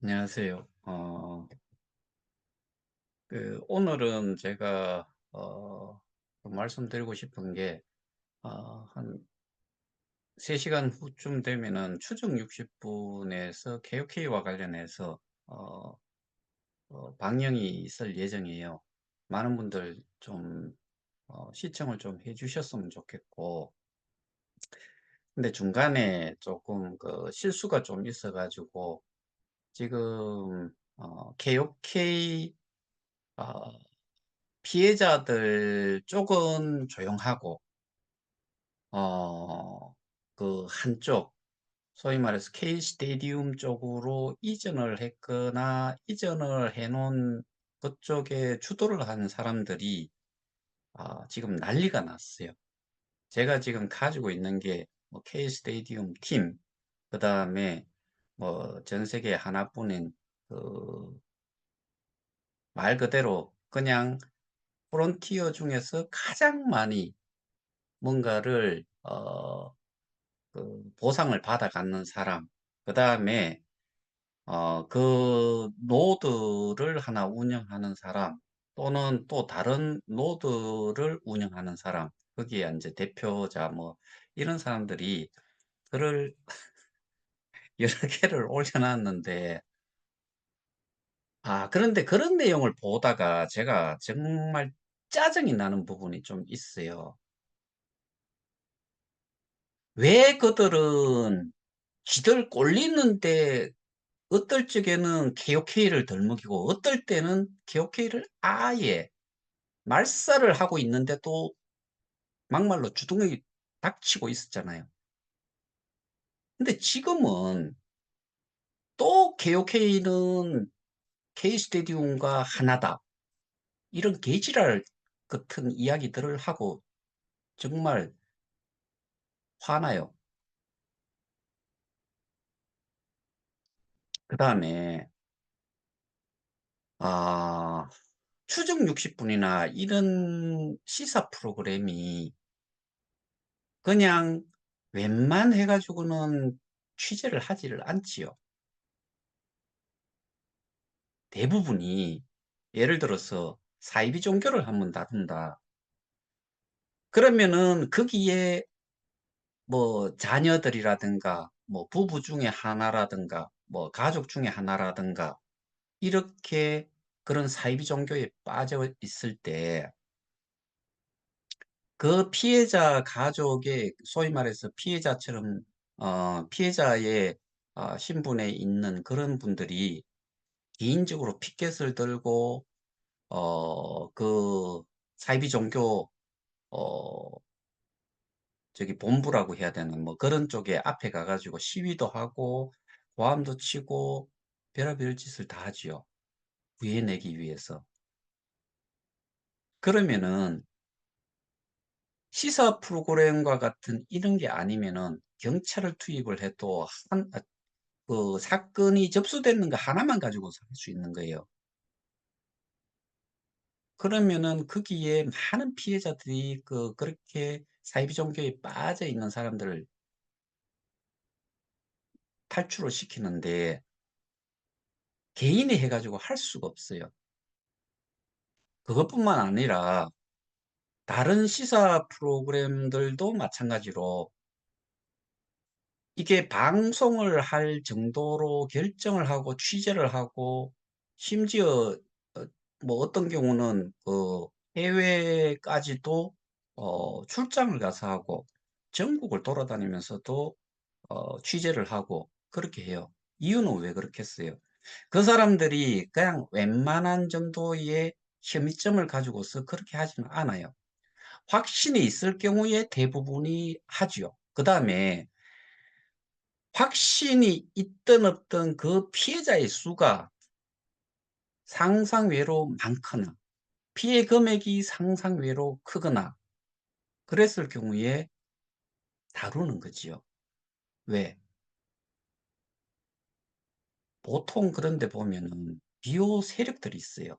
안녕하세요. 오늘은 제가, 좀 말씀드리고 싶은 게, 한 3시간 후쯤 되면은 추정 60분에서 KOK와 관련해서, 어, 방영이 있을 예정이에요. 많은 분들 좀, 시청을 좀 해주셨으면 좋겠고, 근데 중간에 조금 그 실수가 좀 있어가지고, 지금, KOK, 피해자들 쪽은 조용하고, 어, 그 한쪽, 소위 말해서 K 스테디움 쪽으로 이전을 했거나 이전을 해놓은 그쪽에 주도를 하는 사람들이 지금 난리가 났어요. 제가 지금 가지고 있는 게뭐 K 스테디움 팀, 그 다음에 뭐 전 세계 하나뿐인 그 말 그대로 그냥 프론티어 중에서 가장 많이 뭔가를 그 보상을 받아가는 사람, 그 다음에 그 노드를 하나 운영하는 사람, 또는 또 다른 노드를 운영하는 사람, 거기에 이제 대표자 뭐 이런 사람들이 글을 여러 개를 올려놨는데, 그런데 그런 내용을 보다가 제가 정말 짜증이 나는 부분이 좀 있어요. 왜 그들은 지들 꼴리는데 어떨 적에는 KOK를 덜 먹이고 어떨 때는 KOK를 아예 말살을 하고 있는데도 막말로 주둥이 닥치고 있었잖아요. 근데 지금은 또 KOK는 K스테디움과 하나다. 이런 개지랄 같은 이야기들을 하고 정말 화나요. 그 다음에 아, 추정 60분이나 이런 시사 프로그램이 그냥 웬만해 가지고는 취재를 하지를 않지요. 대부분이 예를 들어서 사이비 종교를 한번 다룬다. 그러면은 거기에 뭐 자녀들이라든가 뭐 부부 중에 하나라든가 뭐 가족 중에 하나라든가 이렇게 그런 사이비 종교에 빠져 있을 때 그 피해자 가족의 소위 말해서 피해자처럼 피해자의 신분에 있는 그런 분들이 개인적으로 피켓을 들고 그 사이비 종교 어 저기 본부라고 해야 되는 뭐 그런 쪽에 앞에 가가지고 시위도 하고 고함도 치고 별의별 짓을 다 하지요. 구해내기 위해서. 그러면은 시사 프로그램과 같은 이런 게 아니면은 경찰을 투입을 해도 그 사건이 접수되는 거 하나만 가지고 할 수 있는 거예요. 그러면은 거기에 많은 피해자들이 그렇게 사이비 종교에 빠져 있는 사람들을 탈출을 시키는데 개인이 해가지고 할 수가 없어요. 그것뿐만 아니라 다른 시사 프로그램들도 마찬가지로 이게 방송을 할 정도로 결정을 하고 취재를 하고 심지어 뭐 어떤 경우는 그 해외까지도 출장을 가서 하고 전국을 돌아다니면서도 취재를 하고 그렇게 해요. 이유는 왜 그렇겠어요? 그 사람들이 그냥 웬만한 정도의 혐의점을 가지고서 그렇게 하지는 않아요. 확신이 있을 경우에 대부분이 하지요. 그 다음에 확신이 있든 없든 그 피해자의 수가 상상외로 많거나 피해 금액이 상상외로 크거나 그랬을 경우에 다루는 거지요. 왜? 보통 그런 데 보면은 비호 세력들이 있어요.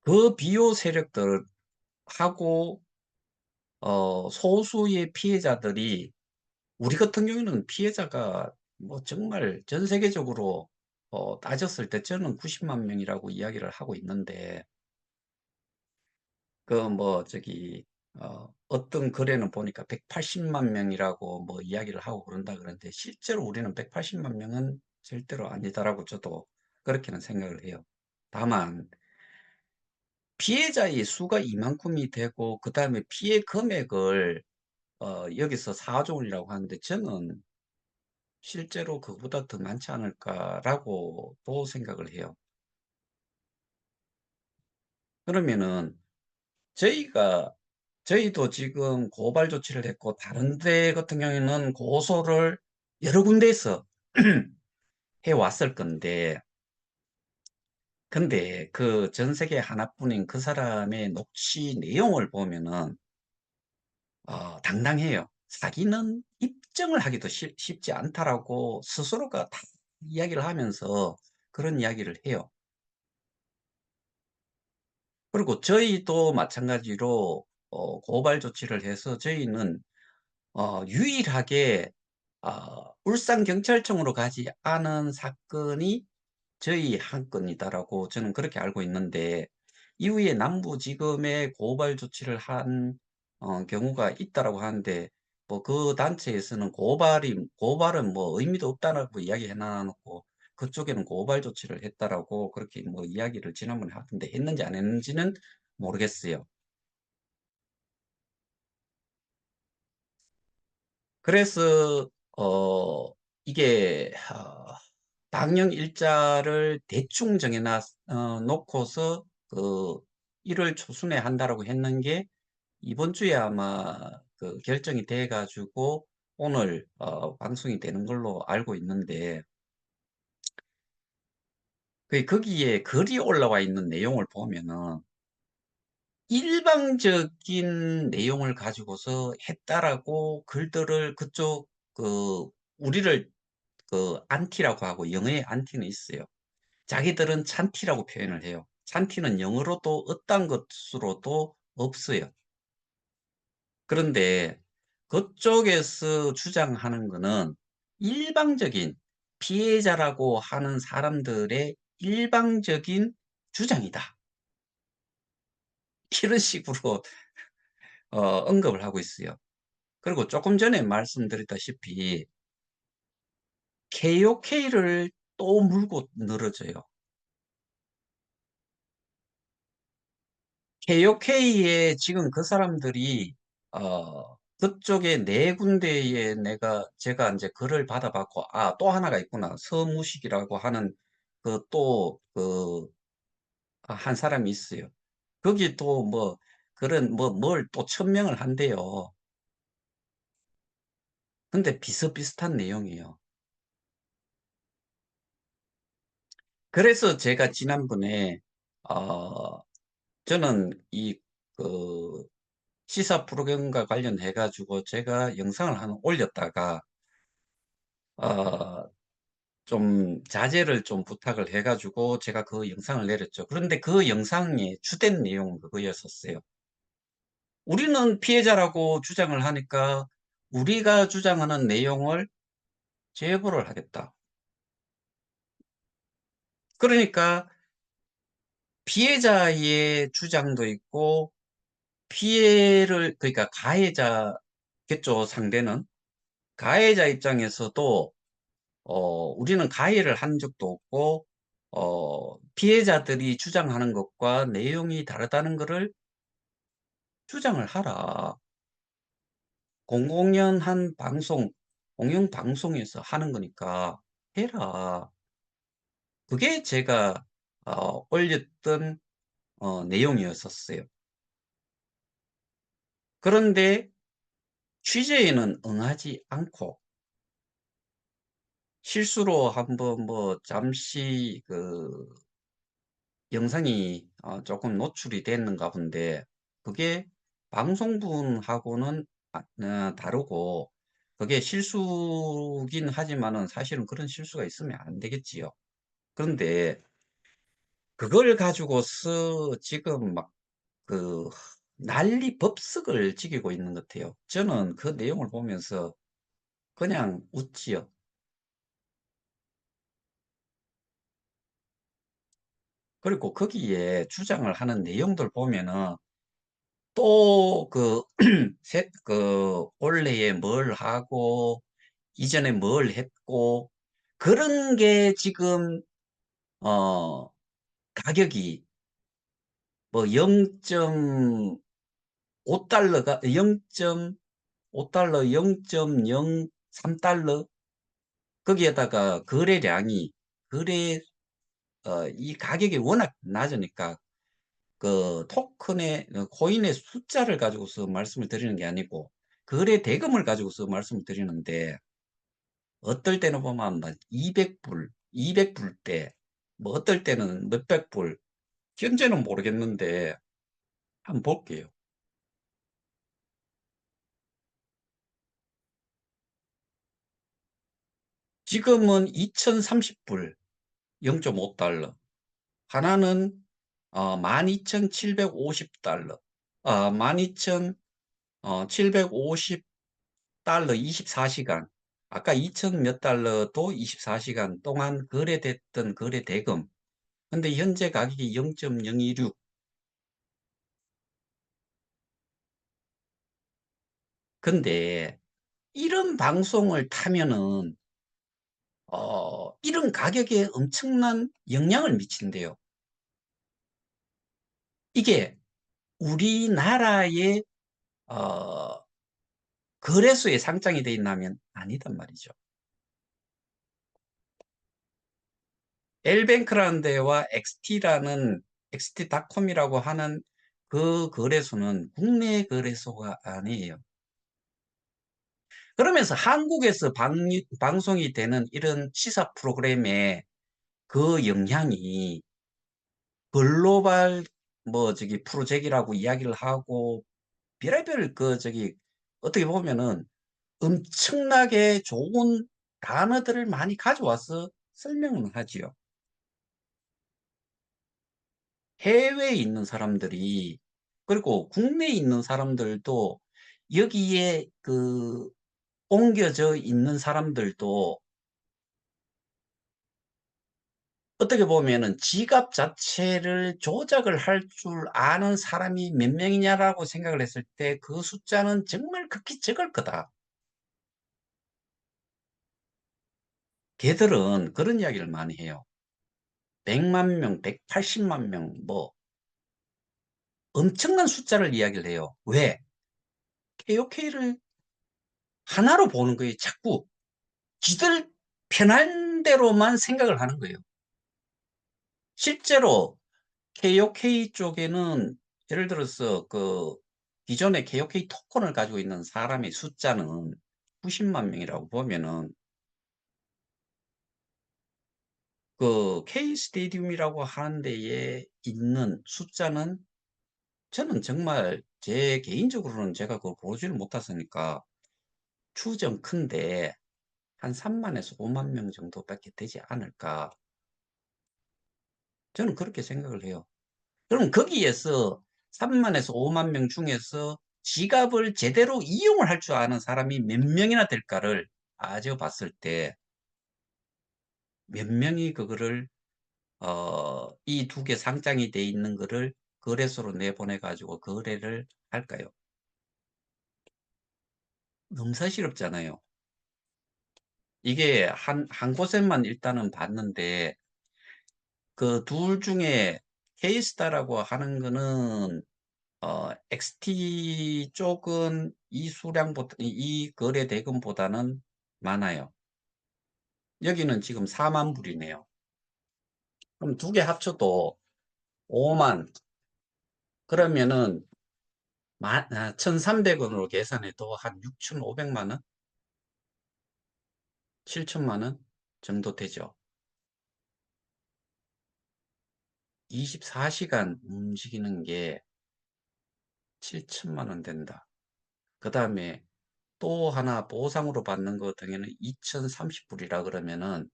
그 비호 세력들하고 소수의 피해자들이 우리 같은 경우에는 피해자가 뭐 정말 전 세계적으로 따졌을 때 저는 90만 명이라고 이야기를 하고 있는데 그 뭐 저기 어떤 글에는 보니까 180만 명이라고 뭐 이야기를 하고 그런다 그러는데 실제로 우리는 180만 명은 절대로 아니다라고 저도 그렇게는 생각을 해요. 다만 피해자의 수가 이만큼이 되고 그다음에 피해 금액을 여기서 4조 원이라고 하는데 저는 실제로 그보다 더 많지 않을까라고도 생각을 해요. 그러면은 저희가 저희도 지금 고발 조치를 했고 다른 데 같은 경우에는 고소를 여러 군데에서 해 왔을 건데 근데 그 전 세계 하나뿐인 그 사람의 녹취 내용을 보면은 당당해요. 자기는 입증을 하기도 쉽지 않다라고 스스로가 다 이야기를 하면서 그런 이야기를 해요. 그리고 저희도 마찬가지로 고발 조치를 해서 저희는 유일하게 울산경찰청으로 가지 않은 사건이 저희 한 건이다라고 저는 그렇게 알고 있는데 이후에 남부지검에 고발 조치를 한 경우가 있다라고 하는데 뭐 그 단체에서는 고발은 뭐 의미도 없다라고 이야기해 놔놓고 그쪽에는 고발 조치를 했다라고 그렇게 뭐 이야기를 지난번에 하던데 했는지 안 했는지는 모르겠어요. 그래서 이게 방영 일자를 대충 정해 놓고서 그 1월 초순에 한다라고 했는 게 이번 주에 아마 그 결정이 돼 가지고 오늘 방송이 되는 걸로 알고 있는데 거기에 글이 올라와 있는 내용을 보면은 일방적인 내용을 가지고서 했다라고 글들을 그쪽 그 우리를 그 안티라고 하고 영어에 안티는 있어요. 자기들은 찬티라고 표현을 해요. 찬티는 영어로도 어떤 것으로도 없어요. 그런데 그쪽에서 주장하는 거는 일방적인 피해자라고 하는 사람들의 일방적인 주장이다. 이런 식으로 언급을 하고 있어요. 그리고 조금 전에 말씀드렸다시피 KOK를 또 물고 늘어져요. KOK에 지금 그 사람들이 그쪽에 네 군데에 제가 이제 글을 받아봤고 또 하나가 있구나. 서무식이라고 하는 그 또 한 사람이 있어요. 거기 또 뭐 그런 뭐 뭘 또 천명을 한대요. 근데 비슷비슷한 내용이에요. 그래서 제가 지난번에 어 저는 이 그 시사 프로그램과 관련해 가지고 제가 영상을 하나 올렸다가 어 좀 자제를 좀 부탁을 해 가지고 제가 그 영상을 내렸죠. 그런데 그 영상의 주된 내용은 그거였었어요. 우리는 피해자라고 주장을 하니까 우리가 주장하는 내용을 제보를 하겠다. 그러니까 피해자의 주장도 있고 피해를 그러니까 가해자겠죠, 상대는. 가해자 입장에서도 우리는 가해를 한 적도 없고 피해자들이 주장하는 것과 내용이 다르다는 것을 주장을 하라. 공공연한 방송, 공영방송에서 하는 거니까 해라. 그게 제가 올렸던 내용이었었어요. 그런데 취재에는 응하지 않고 실수로 한번 뭐 잠시 그 영상이 조금 노출이 됐는가 본데 그게 방송분하고는 다르고 그게 실수긴 하지만은 사실은 그런 실수가 있으면 안 되겠지요. 그런데 그걸 가지고서 지금 막 그 난리 법석을 지기고 있는 것 같아요. 저는 그 내용을 보면서 그냥 웃지요. 그리고 거기에 주장을 하는 내용들 보면은 또 그, 올해에 뭘 하고, 이전에 뭘 했고, 그런 게 지금, 어, 가격이 뭐 0.5달러가, 0.5달러, 0.03달러, 거기에다가 거래량이, 거래, 이 가격이 워낙 낮으니까 그 토큰의 코인의 숫자를 가지고서 말씀을 드리는 게 아니고 거래 대금을 가지고서 말씀을 드리는데 어떨 때는 보면 막 200불, 200불대, 뭐 어떨 때는 몇백 불, 현재는 모르겠는데 한번 볼게요. 지금은 2030불, 0.5달러. 하나는 12,750달러. 12,750달러 24시간. 아까 2천 몇 달러도 24시간 동안 거래됐던 거래 대금. 근데 현재 가격이 0.016. 근데 이런 방송을 타면은 이런 가격에 엄청난 영향을 미친대요. 이게 우리나라의 어, 거래소에 상장이 돼 있나면 아니단 말이죠. L뱅크라는 데와 XT라는 XT닷컴이라고 하는 그 거래소는 국내 거래소가 아니에요. 그러면서 한국에서 방송이 되는 이런 시사 프로그램의 그 영향이 글로벌 뭐 저기 프로젝트라고 이야기를 하고 별의별 그 저기 어떻게 보면은 엄청나게 좋은 단어들을 많이 가져와서 설명을 하지요. 해외에 있는 사람들이 그리고 국내에 있는 사람들도 여기에 그 옮겨져 있는 사람들도 어떻게 보면은 지갑 자체를 조작을 할 줄 아는 사람이 몇 명이냐라고 생각을 했을 때 그 숫자는 정말 극히 적을 거다. 걔들은 그런 이야기를 많이 해요. 100만 명, 180만 명, 뭐 엄청난 숫자를 이야기를 해요. 왜? KOK를 하나로 보는 거예요. 자꾸 지들 편한 대로만 생각을 하는 거예요. 실제로 KOK 쪽에는 예를 들어서 그 기존의 KOK 토큰을 가지고 있는 사람의 숫자는 90만 명이라고 보면은 그 K 스테디움이라고 하는 데에 있는 숫자는 저는 정말 제 개인적으로는 제가 그걸 보지를 못했으니까 추정 큰데 한 3만에서 5만 명 정도밖에 되지 않을까. 저는 그렇게 생각을 해요. 그럼 거기에서 3만에서 5만 명 중에서 지갑을 제대로 이용을 할 줄 아는 사람이 몇 명이나 될까를 따져봤을 때 몇 명이 그거를 이 두 개 상장이 돼 있는 거를 거래소로 내보내 가지고 거래를 할까요? 넘사시럽잖아요. 이게 한 곳에만 일단은 봤는데 그 둘 중에 케이스타라고 하는 거는 XT 쪽은 이 수량보다 이 거래 대금보다는 많아요. 여기는 지금 4만 불이네요. 그럼 두 개 합쳐도 5만. 그러면은 1,300원으로 계산해도 한 6,500만 원, 7천만 원 정도 되죠. 24시간 움직이는 게 7천만 원 된다. 그 다음에 또 하나 보상으로 받는 것 등에는 2,030불이라 그러면은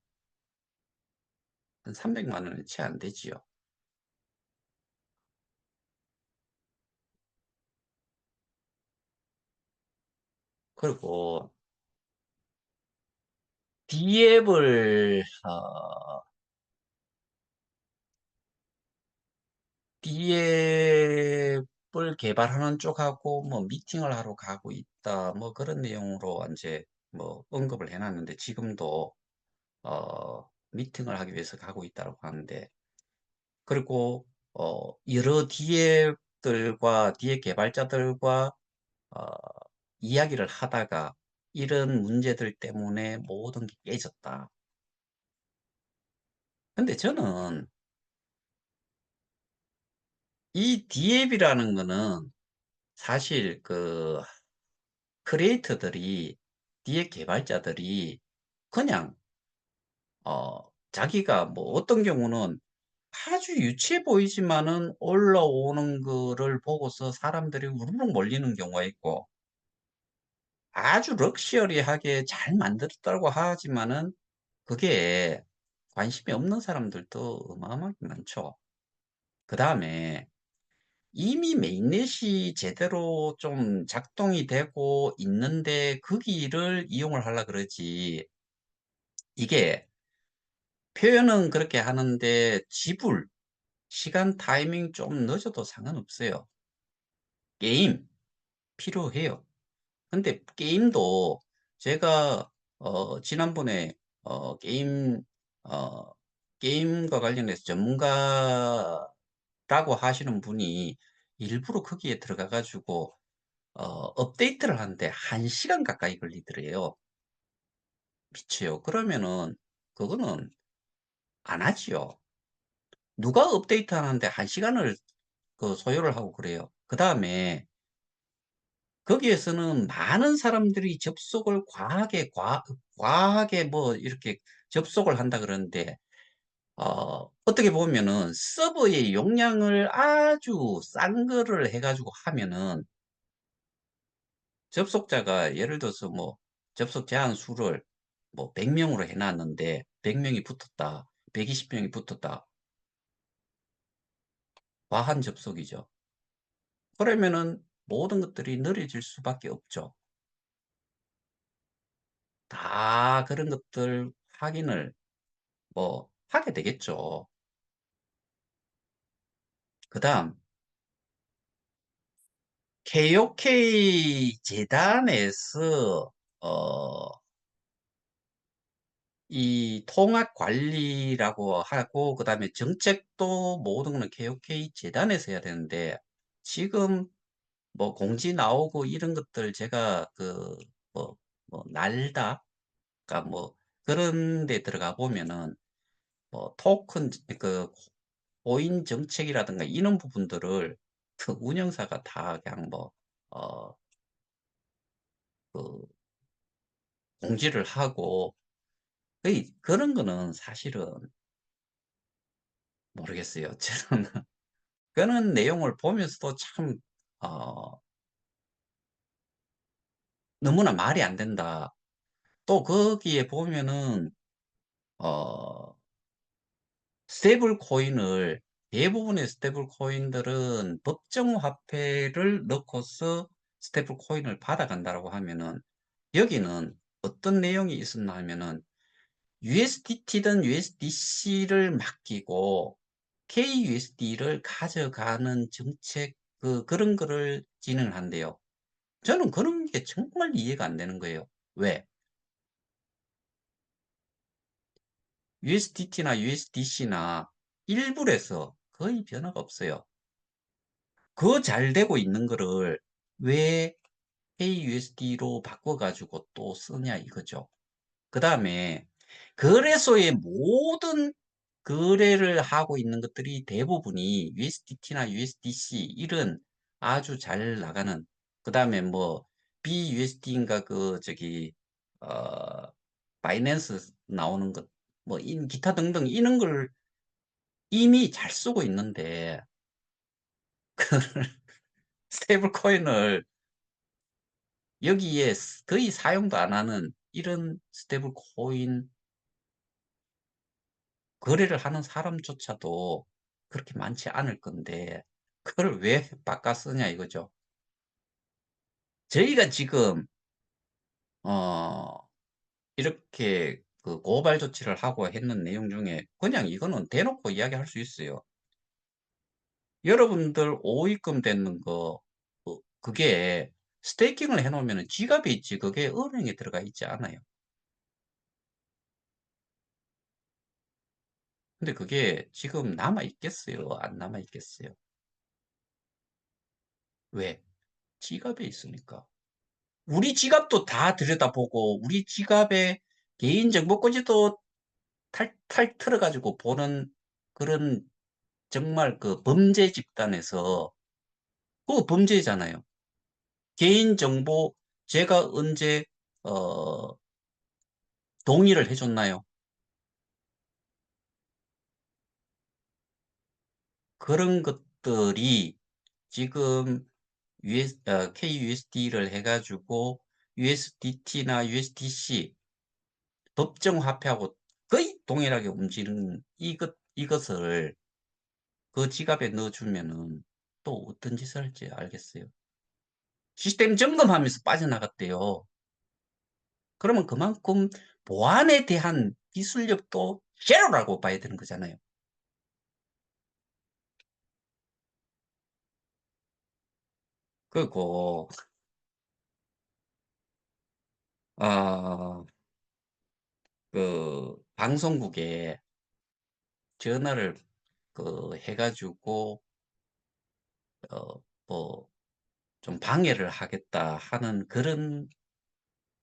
한 300만 원이 채 안 되지요. 그리고 D앱을 D앱을 개발하는 쪽하고 뭐 미팅을 하러 가고 있다. 뭐 그런 내용으로 이제 뭐 언급을 해 놨는데 지금도 미팅을 하기 위해서 가고 있다고 하는데, 그리고 여러 D앱들과 D앱 개발자들과 어, 이야기를 하다가 이런 문제들 때문에 모든 게 깨졌다. 근데 저는 이 D앱이라는 거는 사실 그 크리에이터들이, D앱 개발자들이 그냥 자기가 뭐 어떤 경우는 아주 유치해 보이지만은 올라오는 거를 보고서 사람들이 우르르 몰리는 경우가 있고, 아주 럭셔리하게 잘 만들었다고 하지만은 그게 관심이 없는 사람들도 어마어마하게 많죠. 그다음에 이미 메인넷이 제대로 좀 작동이 되고 있는데 거기를 이용을 하려 그러지. 이게 표현은 그렇게 하는데 지불, 시간 타이밍 좀 늦어도 상관없어요. 게임 필요해요. 근데 게임도 제가 지난번에 게임 어, 게임과 관련해서 전문가라고 하시는 분이 일부러 거기에 들어가 가지고 업데이트를 하는데 1시간 가까이 걸리더래요. 미쳐요. 그러면은 그거는 안 하지요. 누가 업데이트 하는데 1시간을 그 소요를 하고 그래요. 그다음에 거기에서는 많은 사람들이 접속을 과하게 뭐 이렇게 접속을 한다 그러는데, 어떻게 보면은 서버의 용량을 아주 싼 거를 해 가지고 하면은 접속자가 예를 들어서 뭐 접속 제한 수를 뭐 100 명으로 해 놨는데 100 명이 붙었다, 120 명이 붙었다. 과한 접속이죠. 그러면은 모든 것들이 느려질 수밖에 없죠. 다 그런 것들 확인을 뭐 하게 되겠죠. 그다음 KOK 재단에서 어 이 통합 관리라고 하고 그다음에 정책도 모든 거는 KOK 재단에서 해야 되는데, 지금 뭐 공지 나오고 이런 것들 제가 그 뭐 날다, 그러니까 뭐 그런 데 들어가 보면은 뭐 토큰 그 코인 정책이라든가 이런 부분들을 그 운영사가 다 그냥 뭐 어 그 공지를 하고, 거의 그런 거는 사실은 모르겠어요. 저는 그런 내용을 보면서도 참 어 '너무나 말이 안 된다.' 또 거기에 보면은 어 스테이블 코인을, 대부분의 스테이블 코인들은 법정 화폐를 넣고서 스테이블 코인을 받아간다라고 하면은, 여기는 어떤 내용이 있었나 하면은 USDT든 USDC를 맡기고 KUSD를 가져가는 정책, 그런 거를 진행을 한대요. 저는 그런 게 정말 이해가 안 되는 거예요. 왜? USDT나 USDC나 일불에서 거의 변화가 없어요. 그 잘 되고 있는 거를 왜 KUSD로 바꿔 가지고 또 쓰냐 이거죠. 그다음에 거래소의 모든 거래를 하고 있는 것들이 대부분이 USDT나 USDC 이런 아주 잘 나가는, 그다음에 뭐 BUSD인가 그 저기 어 바이낸스 나오는 것 뭐 기타 등등 이런 걸 이미 잘 쓰고 있는데 스테이블 코인을 여기에 거의 사용도 안 하는 이런 스테이블 코인 거래를 하는 사람조차도 그렇게 많지 않을 건데 그걸 왜 바꿔 쓰냐 이거죠. 저희가 지금 어 이렇게 그 고발 조치를 하고 했는 내용 중에 그냥 이거는 대놓고 이야기할 수 있어요. 여러분들 오입금 되는 거, 그게 스테이킹을 해놓으면 지갑에 있지, 그게 은행에 들어가 있지 않아요. 근데 그게 지금 남아 있겠어요? 안 남아 있겠어요? 왜? 지갑에 있으니까. 우리 지갑도 다 들여다보고, 우리 지갑에 개인정보까지도 탈탈 털어가지고 보는 그런 정말 그 범죄 집단에서, 그거 범죄잖아요. 개인정보 제가 언제, 어, 동의를 해줬나요? 그런 것들이 지금 KUSD를 해가지고 USDT나 USDC 법정 화폐하고 거의 동일하게 움직이는 이것을 그 지갑에 넣어주면은 또 어떤 짓을 할지 알겠어요. 시스템 점검하면서 빠져나갔대요. 그러면 그만큼 보안에 대한 기술력도 제로라고 봐야 되는 거잖아요. 그리고 아, 그 방송국에 전화를 해가지고 뭐 좀 방해를 하겠다 하는 그런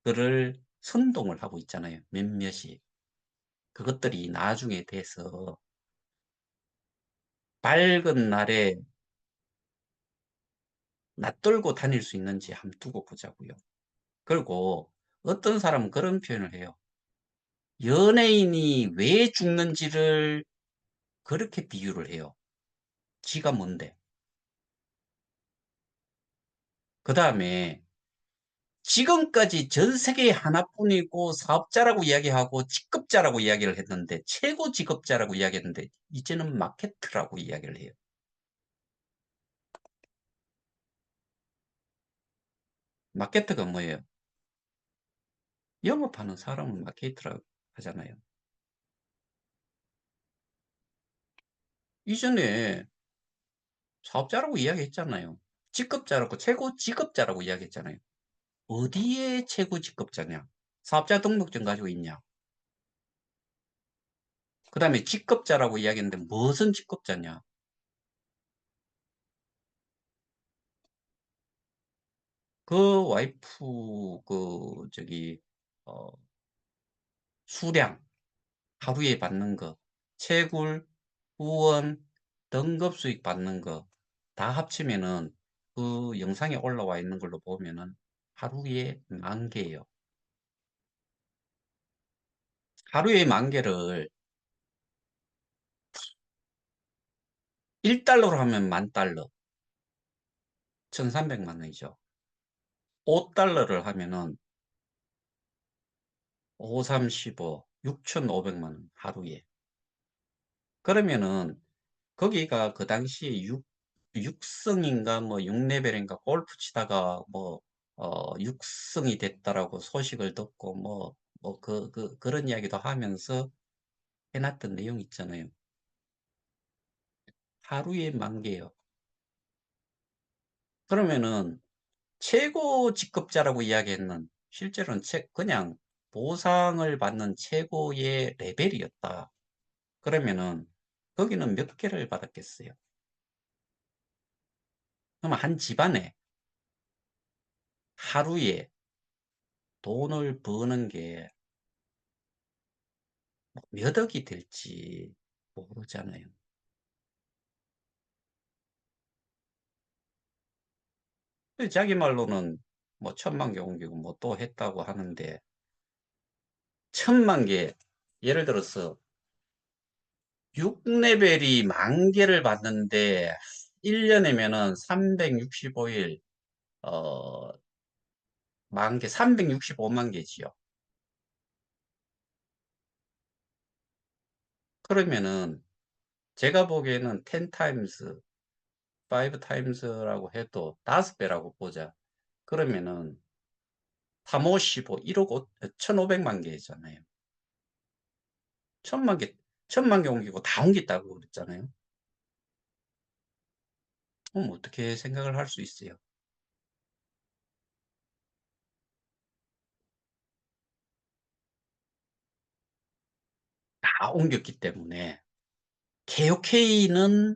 글을 선동을 하고 있잖아요. 몇몇이. 그것들이 나중에 돼서 밝은 날에 낯들고 다닐 수 있는지 한번 두고 보자고요. 그리고 어떤 사람은 그런 표현을 해요. 연예인이 왜 죽는지를 그렇게 비유를 해요. 지가 뭔데. 그 다음에 지금까지 전 세계에 하나뿐이고 사업자라고 이야기하고 직급자라고 이야기를 했는데 최고 직급자라고 이야기했는데 이제는 마케터라고 이야기를 해요. 마케터가 뭐예요? 영업하는 사람을 마케터라고 하잖아요. 이전에 사업자라고 이야기했잖아요. 직급자라고 최고 직급자라고 이야기했잖아요. 어디에 최고 직급자냐? 사업자 등록증 가지고 있냐? 그 다음에 직급자라고 이야기했는데 무슨 직급자냐? 그 와이프 어, 수량 하루에 받는 거, 채굴, 후원, 등급 수익 받는 거 다 합치면은 그 영상에 올라와 있는 걸로 보면은 하루에 10,000개예요. 하루에 10,000개를 1달러로 하면 10,000달러, 1,300만 원이죠. 5달러를 하면은 5, 3, 15, 6,500만 원 하루에. 그러면은 거기가 그 당시에 6성인가 뭐 6레벨인가 골프 치다가 뭐 6성이 됐다라고 소식을 듣고 그런 이야기도 하면서 해놨던 내용 있잖아요. 하루에 10,000개요. 그러면은 최고 직급자라고 이야기했는 실제로는 그냥 보상을 받는 최고의 레벨이었다. 그러면은 거기는 몇 개를 받았겠어요? 그러면 한 집안에 하루에 돈을 버는 게 몇 억이 될지 모르잖아요. 자기 말로는 뭐 1,000만 개 옮기고 뭐 또 했다고 하는데 1,000만 개, 예를 들어서 6레벨이 10,000개를 받는데 1년이면은 365일, 어, 10,000개, 365만 개지요. 그러면은 제가 보기에는 10 times, 5 times라고 해도 5배라고 보자. 그러면은 3, 5, 15, 1억 1,500만 개잖아요. 천만 개, 천만 개 옮기고 다 옮겼다고 그랬잖아요. 그럼 어떻게 생각을 할 수 있어요? 다 옮겼기 때문에. KOK는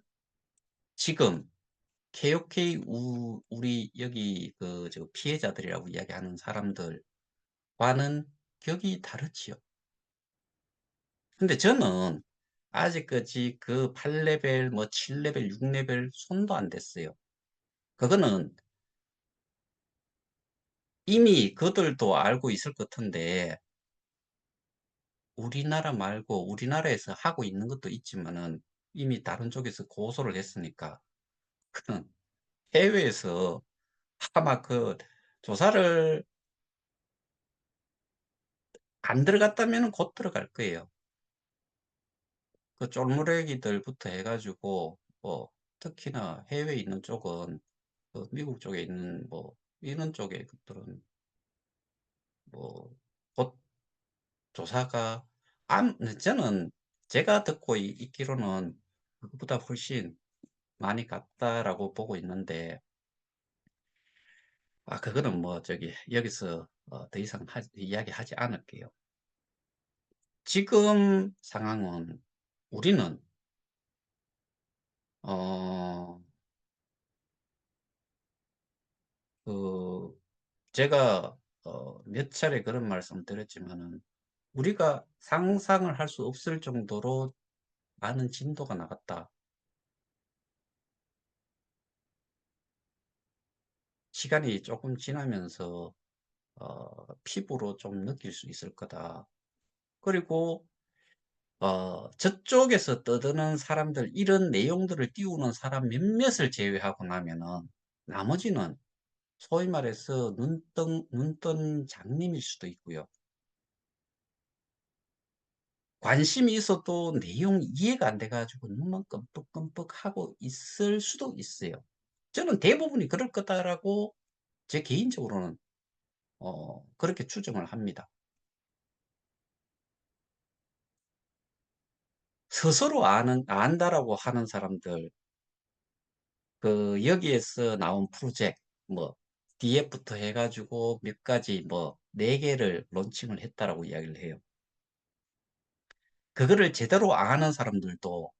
지금 KOK 우리 여기 저 피해자들이라고 이야기하는 사람들과는 격이 다르지요. 근데 저는 아직까지 그 8레벨 뭐 7레벨 6레벨 손도 안 댔어요. 그거는 이미 그들도 알고 있을 것 같은데 우리나라 말고 우리나라에서 하고 있는 것도 있지만은 이미 다른 쪽에서 고소를 했으니까 그는 해외에서 아마 그 조사를 안 들어갔다면 곧 들어갈 거예요. 그 쫄무래기들부터 해가지고 뭐 특히나 해외에 있는 쪽은 그 미국 쪽에 있는 뭐 이런 쪽에 것들은 뭐 곧 조사가 저는 제가 듣고 있기로는 그것보다 훨씬 많이 갔다라고 보고 있는데 그거는 뭐 저기 여기서 더 이상 이야기하지 않을게요. 지금 상황은 우리는 어, 그 제가 몇 차례 그런 말씀 드렸지만은 우리가 상상을 할 수 없을 정도로 많은 진도가 나갔다. 시간이 조금 지나면서 피부로 좀 느낄 수 있을 거다. 그리고 저쪽에서 떠드는 사람들, 이런 내용들을 띄우는 사람 몇몇을 제외하고 나면은 나머지는 소위 말해서 눈뜬 장님일 수도 있고요. 관심이 있어도 내용 이해가 안 돼가지고 눈만 끔뻑끔뻑하고 있을 수도 있어요. 저는 대부분이 그럴 거다라고 제 개인적으로는 그렇게 추정을 합니다. 스스로 안다라고 하는 사람들, 그 여기에서 나온 프로젝트 뭐 DF부터 해가지고 몇 가지 뭐 4개를 론칭을 했다라고 이야기를 해요. 그거를 제대로 아는 사람들도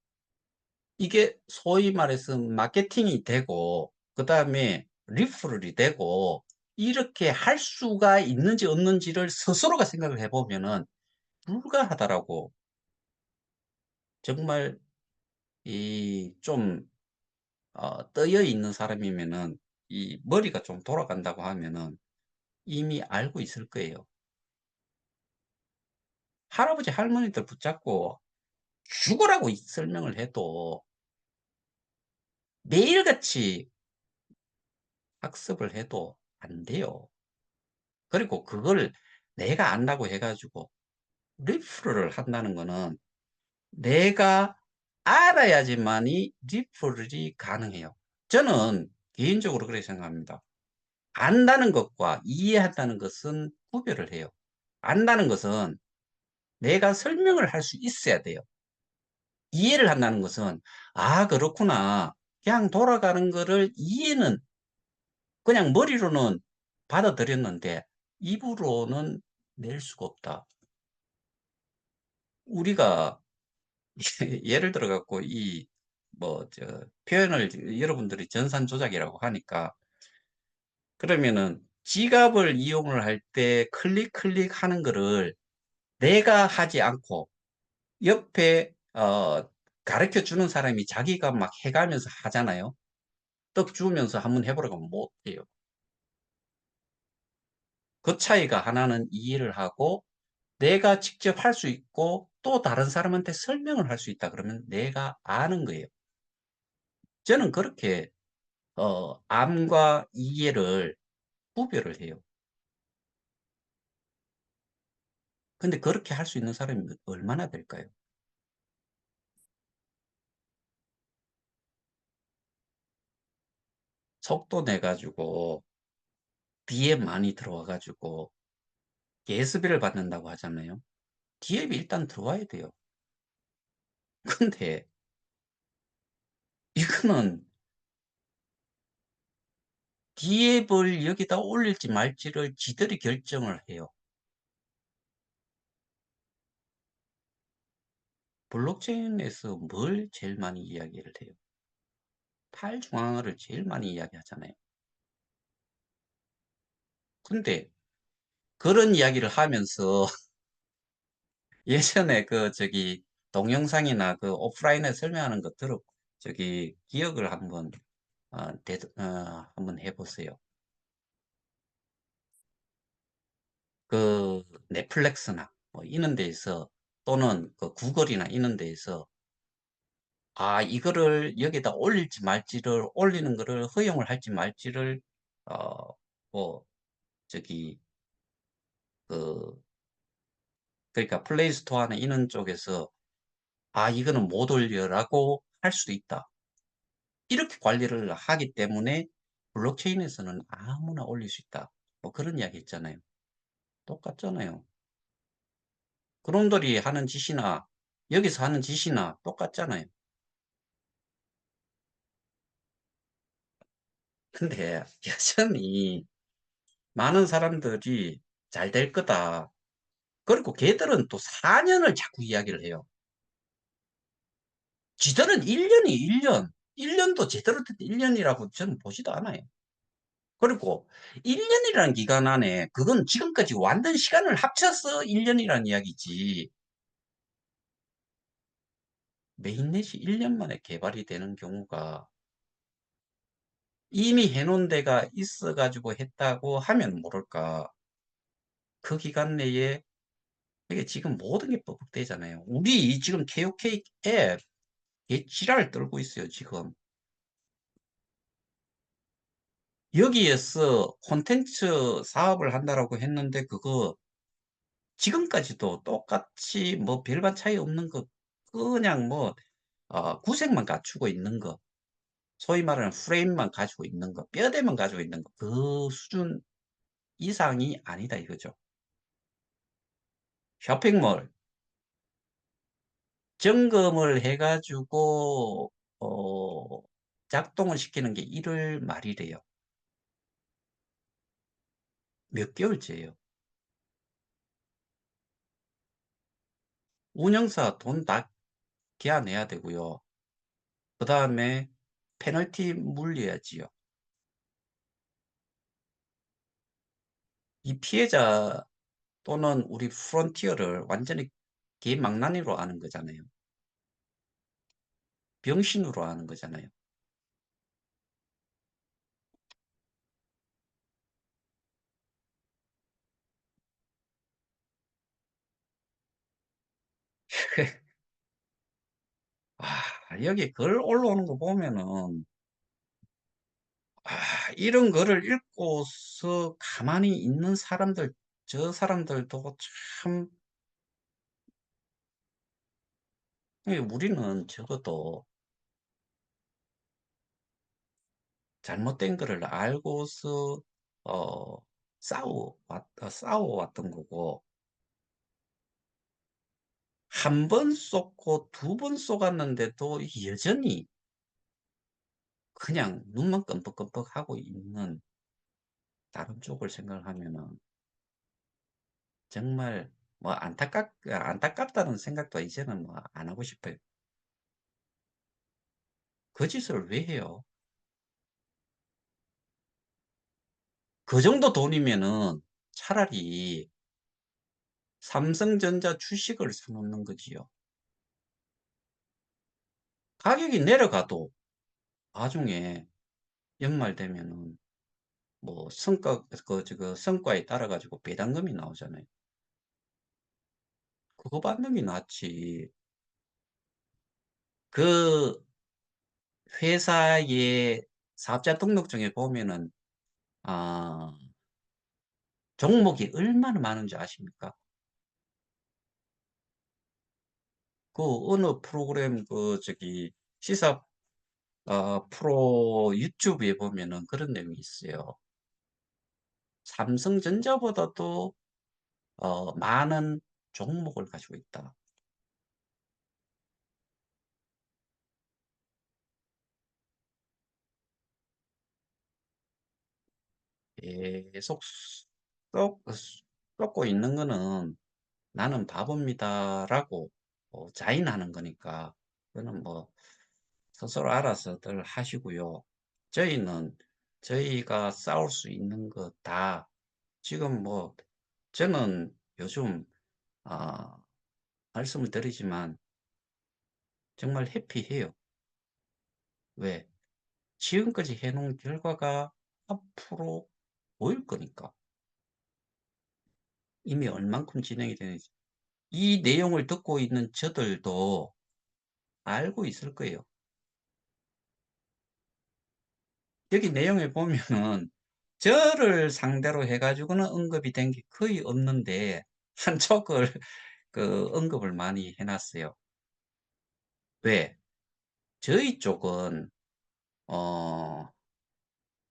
이게 소위 말해서 마케팅이 되고 그다음에 리퍼럴이 되고 이렇게 할 수가 있는지 없는지를 스스로가 생각을 해보면은 불가하다라고. 정말 이 좀 떠여 있는 사람이면은 이 머리가 좀 돌아간다고 하면은 이미 알고 있을 거예요. 할아버지 할머니들 붙잡고 죽으라고 설명을 해도 매일같이 학습을 해도 안 돼요. 그리고 그걸 내가 안다고 해가지고 리프를 한다는 거는 내가 알아야지만이 리프럴이 가능해요. 저는 개인적으로 그렇게 생각합니다. 안다는 것과 이해한다는 것은 구별을 해요. 안다는 것은 내가 설명을 할 수 있어야 돼요. 이해를 한다는 것은 그렇구나. 그냥 돌아가는 거를 이해는 그냥 머리로는 받아들였는데 입으로는 낼 수가 없다. 우리가 예를 들어 갖고 이 뭐 표현을 여러분들이 전산 조작이라고 하니까 그러면은 지갑을 이용을 할 때 클릭 하는 거를 내가 하지 않고 옆에 가르쳐 주는 사람이 자기가 막 해가면서 하잖아요. 떡 주면서 한번 해보라고 하면 못 해요. 그 차이가 하나는 이해를 하고 내가 직접 할 수 있고 또 다른 사람한테 설명을 할 수 있다 그러면 내가 아는 거예요. 저는 그렇게 암과 이해를 구별을 해요. 근데 그렇게 할 수 있는 사람이 얼마나 될까요? 속도 내 가지고 DM 많이 들어와 가지고 예습비를 받는다고 하잖아요. DM이 일단 들어와야 돼요. 근데 이거는 기업을 여기다 올릴지 말지를 지들이 결정을 해요. 블록체인에서 뭘 제일 많이 이야기를 해요? 탈중앙화를 제일 많이 이야기하잖아요. 근데 그런 이야기를 하면서 예전에 동영상이나 오프라인에 설명하는 거 기억을 한번 해보세요. 그 넷플릭스나 뭐 이런 데에서 또는 그 구글이나 이런 데에서 이거를 여기다 올릴지 말지를 올리는 거를 허용을 할지 말지를 어, 뭐 저기 그 그러니까 플레이 스토어나 이런 쪽에서 이거는 못 올려라고 할 수도 있다. 이렇게 관리를 하기 때문에 블록체인에서는 아무나 올릴 수 있다. 뭐 그런 이야기 있잖아요. 똑같잖아요. 그놈들이 하는 짓이나 여기서 하는 짓이나 똑같잖아요. 근데 여전히 많은 사람들이 잘 될 거다. 그리고 걔들은 또 4년을 자꾸 이야기를 해요. 지들은 1년이 1년. 1년도 제대로 된 1년이라고 저는 보지도 않아요. 그리고 1년이라는 기간 안에 그건 지금까지 완전 시간을 합쳐서 1년이라는 이야기지. 메인넷이 1년 만에 개발이 되는 경우가 이미 해놓은 데가 있어가지고 했다고 하면 모를까. 그 기간 내에 이게 지금 모든 게 뻑뻑되잖아요. 우리 지금 KOK 앱 개지랄 떨고 있어요, 지금. 여기에서 콘텐츠 사업을 한다라고 했는데 그거 지금까지도 똑같이 뭐 별반 차이 없는 거 그냥 구색만 갖추고 있는 거 소위 말하는 프레임만 가지고 있는 거 뼈대만 가지고 있는 거 그 수준 이상이 아니다 이거죠. 쇼핑몰 점검을 해가지고 어, 작동을 시키는 게 1월 말이래요. 몇 개월째예요. 운영사 돈 다 계산해야 되고요. 그 다음에 페널티 물려야지요. 이 피해자 또는 우리 프론티어를 완전히 개망나니로 아는 거잖아요. 병신으로 아는 거잖아요. 여기 글 올라오는 거 보면은 아, 이런 거를 읽고서 가만히 있는 사람들, 저 사람들도 참, 우리는 적어도 잘못된 거를 알고서, 어, 싸워왔던 거고, 한 번 쏘고 두 번 쏘갔는데도 여전히 그냥 눈만 끔뻑끔뻑 하고 있는 다른 쪽을 생각하면은 정말 안타깝다는 생각도 이제는 안 하고 싶어요. 그 짓을 왜 해요? 그 정도 돈이면은 차라리 삼성전자 주식을 사놓는 거지요. 가격이 내려가도 나중에 연말 되면은 성과에 따라 가지고 배당금이 나오잖아요. 그거 받는 게 낫지. 그 회사의 사업자 등록증에 보면은 아, 종목이 얼마나 많은지 아십니까? 그 어느 프로그램 시사 프로 유튜브에 보면은 그런 내용이 있어요. 삼성전자보다도 많은 종목을 가지고 있다. 계속 쏟 쏟고 있는 거는 "나는 바보입니다."라고 자인하는 거니까 그거는 뭐 스스로 알아서들 하시고요. 저희는 저희가 싸울 수 있는 거 다 지금 뭐 저는 요즘 아 말씀을 드리지만 정말 해피해요. 왜? 지금까지 해 놓은 결과가 앞으로 보일 거니까. 이미 얼만큼 진행이 되는지. 이 내용을 듣고 있는 저들도 알고 있을 거예요. 여기 내용에 보면은 저를 상대로 해 가지고는 언급이 된 게 거의 없는데 한쪽을 언급을 많이 해 놨어요. 왜? 저희 쪽은 어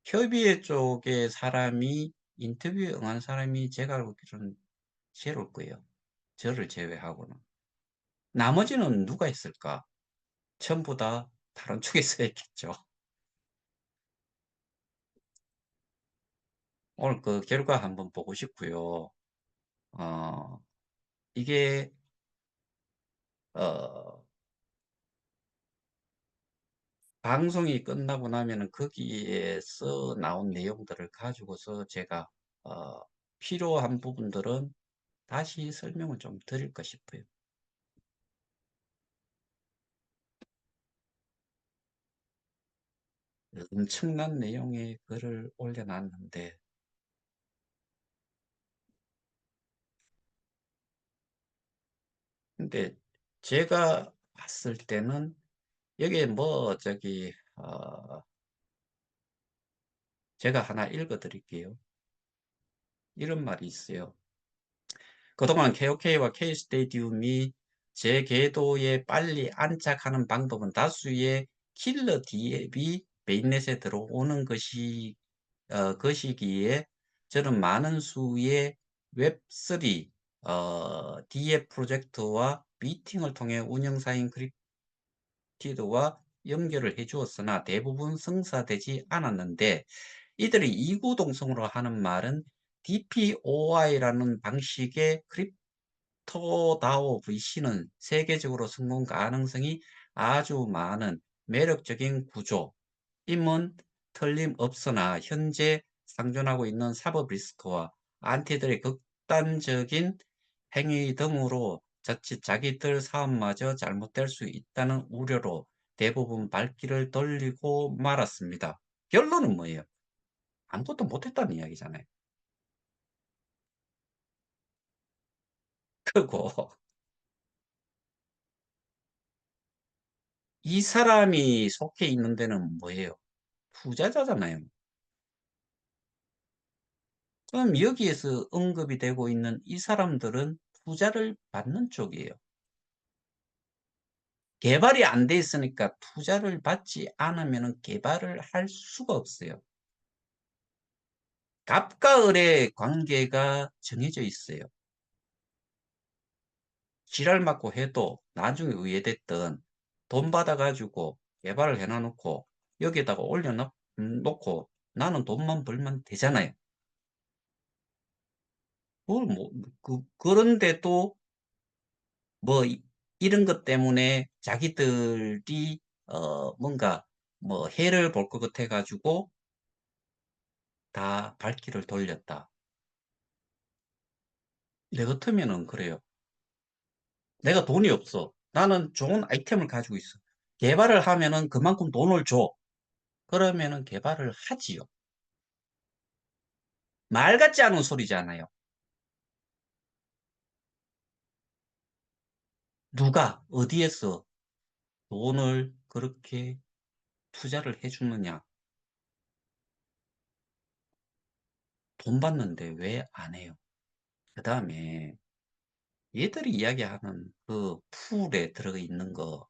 협의회 쪽의 사람이 인터뷰에 응한 사람이 제가 알고 있기로는 제로일 거예요, 저를 제외하고는. 나머지는 누가 했을까? 전부 다 다른 쪽에서 했겠죠. 오늘 그 결과 한번 보고 싶고요. 어 이게 어 방송이 끝나고 나면은 거기에서 나온 내용들을 가지고서 제가 어 필요한 부분들은 다시 설명을 좀 드릴까 싶어요. 엄청난 내용의 글을 올려 놨는데 근데 제가 봤을 때는 여기에 뭐 제가 하나 읽어 드릴게요. 이런 말이 있어요. "그동안 KOK와 K스테디움이 제 궤도에 빨리 안착하는 방법은 다수의 킬러 D앱이 메인넷에 들어오는 것이기에 저는 많은 수의 웹3 D앱 프로젝트와 미팅을 통해 운영사인 크립티드와 연결을 해 주었으나 대부분 성사되지 않았는데 이들이 이구동성으로 하는 말은 DPoI라는 방식의 크립토다오 VC는 세계적으로 성공 가능성이 아주 많은 매력적인 구조임은 틀림없으나 현재 상존하고 있는 사법 리스크와 안티들의 극단적인 행위 등으로 자칫 자기들 사업마저 잘못될 수 있다는 우려로 대부분 발길을 돌리고 말았습니다. 결론은 뭐예요? 아무것도 못했다는 이야기잖아요. 그리고 이 사람이 속해 있는 데는 뭐예요? 투자자잖아요. 그럼 여기에서 언급이 되고 있는 이 사람들은 투자를 받는 쪽이에요. 개발이 안 돼 있으니까 투자를 받지 않으면은 개발을 할 수가 없어요. 갑과 을의 관계가 정해져 있어요. 지랄 맞고 해도 나중에 의뢰됐든 돈 받아 가지고 개발을 해 놔 놓고 여기에다가 올려 놓고 나는 돈만 벌면 되잖아요. 그걸 뭐 그런데도 뭐 이런 것 때문에 자기들이 뭔가 뭐 해를 볼 것 같아 가지고 다 발길을 돌렸다. 내 같으면은 그래요. 내가 돈이 없어. 나는 좋은 아이템을 가지고 있어. 개발을 하면은 그만큼 돈을 줘. 그러면은 개발을 하지요. 말 같지 않은 소리잖아요. 누가 어디에서 돈을 그렇게 투자를 해 주느냐. 돈 받는데 왜 안 해요? 그다음에 얘들이 이야기하는 그 풀에 들어 있는 거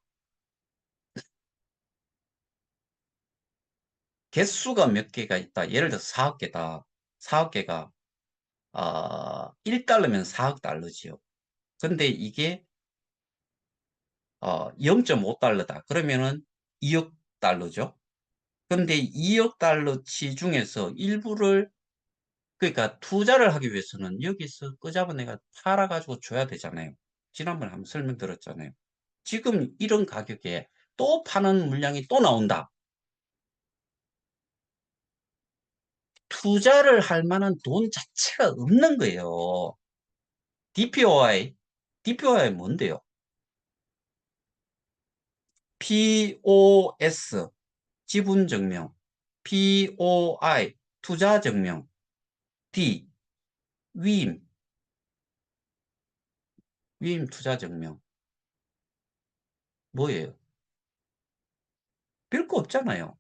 개수가 몇 개가 있다. 예를 들어서 4억 개다. 4억 개가 $1면 4억 달러지요. 근데 이게 $0.5다. 그러면은 2억 달러죠. 근데 2억 달러치 중에서 일부를 그러니까 투자를 하기 위해서는 여기서 끄잡은 애가 팔아가지고 줘야 되잖아요. 지난번에 한번 설명드렸잖아요. 지금 이런 가격에 또 파는 물량이 또 나온다. 투자를 할 만한 돈 자체가 없는 거예요. DPOI 뭔데요? POS, 지분증명, POI, 투자증명, D, 위임, 위임 투자증명. 뭐예요? 별거 없잖아요.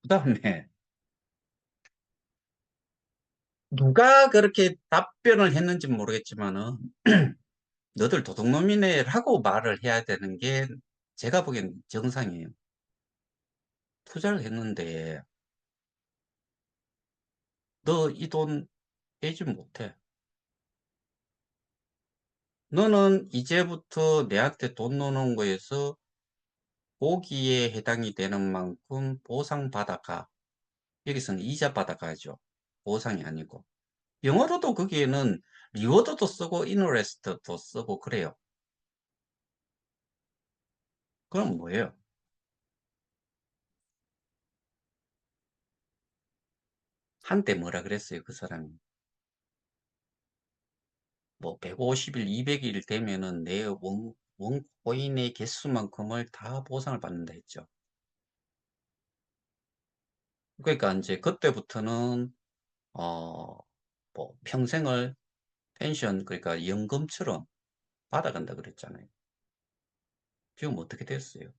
그 다음에 누가 그렇게 답변을 했는지 모르겠지만은 너들 도둑놈이네라고 말을 해야 되는 게 제가 보기엔 정상이에요. 투자를 했는데 너 이 돈 빼지 못해. 너는 이제부터 내한테 돈 넣어놓은 거에서 고기에 해당이 되는 만큼 보상받아가. 여기서는 이자 받아가죠. 보상이 아니고. 영어로도 거기에는 리워드도 쓰고 인터레스트도 쓰고 그래요. 그럼 뭐예요? 한때 뭐라 그랬어요, 그 사람이. 뭐 150일, 200일 되면은 내 원코인의 개수만큼을 다 보상을 받는다 했죠. 그러니까 이제 그때부터는 어, 뭐 평생을 펜션, 그러니까 연금처럼 받아간다 그랬잖아요. 지금 어떻게 됐어요?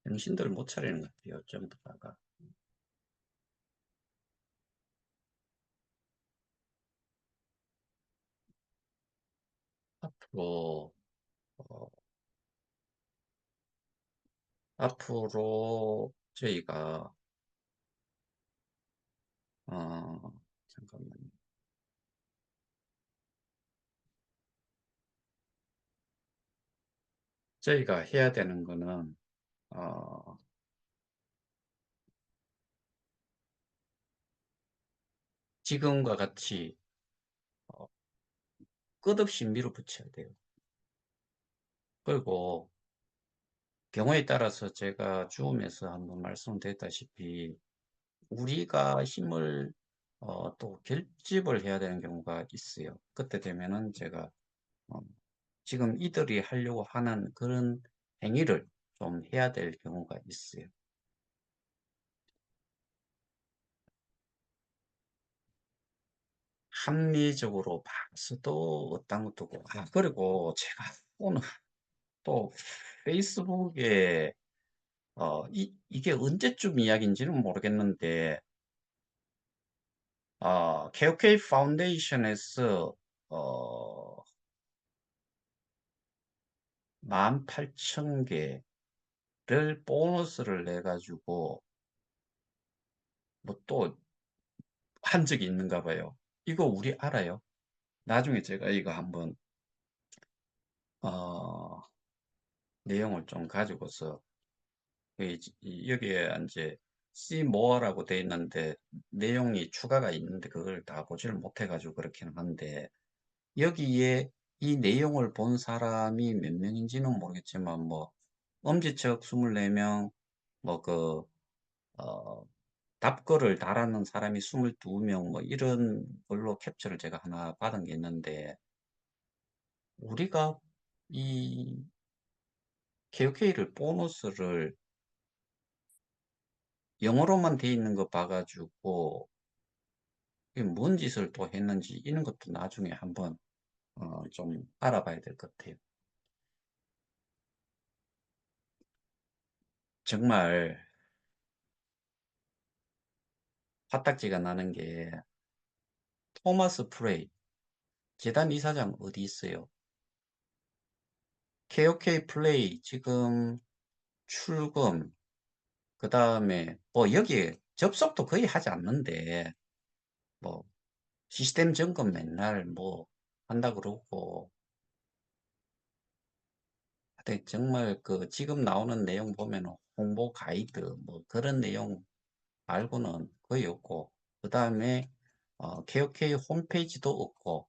정신들을 못 차리는 것 같아요, 전부 다가. 앞으로, 어, 앞으로 저희가, 잠깐만요. 저희가 해야 되는 거는, 어, 지금과 같이 어, 끝없이 밀어붙여야 돼요. 그리고 경우에 따라서 제가 줌에서 한번 말씀드렸다시피 우리가 힘을 또 결집을 해야 되는 경우가 있어요. 그때 되면은 제가 어, 지금 이들이 하려고 하는 그런 행위를 좀 해야 될 경우가 있어요. 합리적으로 봐서도 어떤 것도 고 그리고 제가 오늘 또 페이스북에 이게 언제쯤 이야기인지는 모르겠는데 KOK 파운데이션에서 어, 18,000개를 보너스를 내가지고 뭐 또 한 적이 있는가 봐요. 이거 우리 알아요? 나중에 제가 이거 한번 어, 내용을 좀 가지고서 여기에 이제 See More라고 돼 있는데 내용이 추가가 있는데 그걸 다 보지를 못해가지고 그렇기는 한데 여기에 이 내용을 본 사람이 몇 명인지는 모르겠지만 뭐 엄지척 24명 뭐그 답글을 달았는 사람이 22명 뭐 이런 걸로 캡처를 제가 하나 받은 게 있는데 우리가 이 KOK를 보너스를 영어로만 돼 있는 거 봐가지고 이게 뭔 짓을 또 했는지 이런 것도 나중에 한번 좀 알아봐야 될 것 같아요. 정말 화딱지가 나는 게 토마스 프레이 재단 이사장 어디 있어요? KOK 플레이 지금 출금 그 다음에 여기에 접속도 거의 하지 않는데 뭐 시스템 점검 맨날 뭐 한다 그러고 하여튼 정말 그 지금 나오는 내용 보면은 홍보 가이드 뭐 그런 내용 말고는 거의 없고 그다음에 KOK 홈페이지도 없고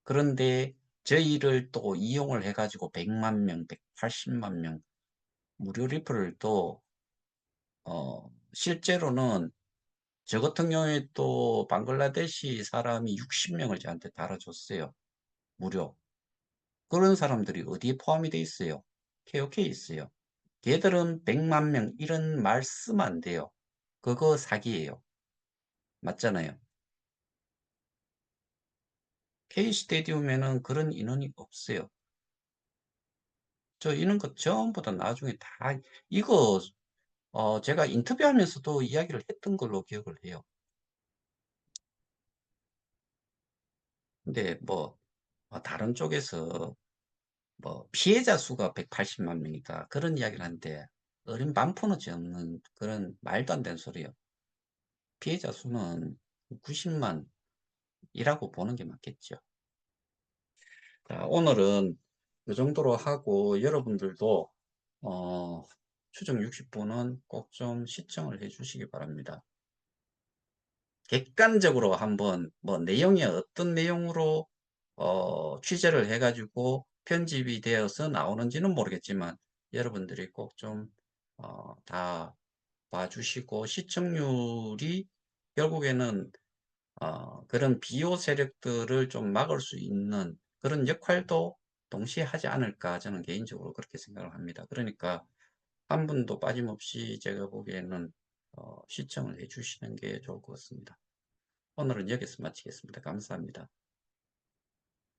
그런데 저희를 또 이용을 해가지고 100만 명, 180만 명 무료 리플을 또 실제로는 저 같은 경우에 또 방글라데시 사람이 60명을 저한테 달아줬어요. 무료. 그런 사람들이 어디에 포함이 돼 있어요? KOK에 있어요. 걔들은 100만 명 이런 말 쓰면 안 돼요. 그거 사기예요. 맞잖아요. K스테디움에는 그런 인원이 없어요. 저 이런 거 전부 다 나중에 다 이거 제가 인터뷰하면서도 이야기를 했던 걸로 기억을 해요. 근데 뭐 다른 쪽에서 뭐 피해자 수가 180만 명이다 그런 이야기를 하는데 어린 반포너지 없는 그런 말도 안 되는 소리예요. 피해자 수는 90만이라고 보는 게 맞겠죠. 자, 오늘은 이 정도로 하고 여러분들도 어, 추정 60분은 꼭 좀 시청을 해 주시기 바랍니다. 객관적으로 한번 뭐 내용이 어떤 내용으로 취재를 해가지고 편집이 되어서 나오는지는 모르겠지만 여러분들이 꼭 좀 다 봐주시고 시청률이 결국에는 그런 비호 세력들을 좀 막을 수 있는 그런 역할도 동시에 하지 않을까 저는 개인적으로 그렇게 생각을 합니다. 그러니까 한 분도 빠짐없이 제가 보기에는 시청을 해 주시는 게 좋을 것 같습니다. 오늘은 여기서 마치겠습니다. 감사합니다.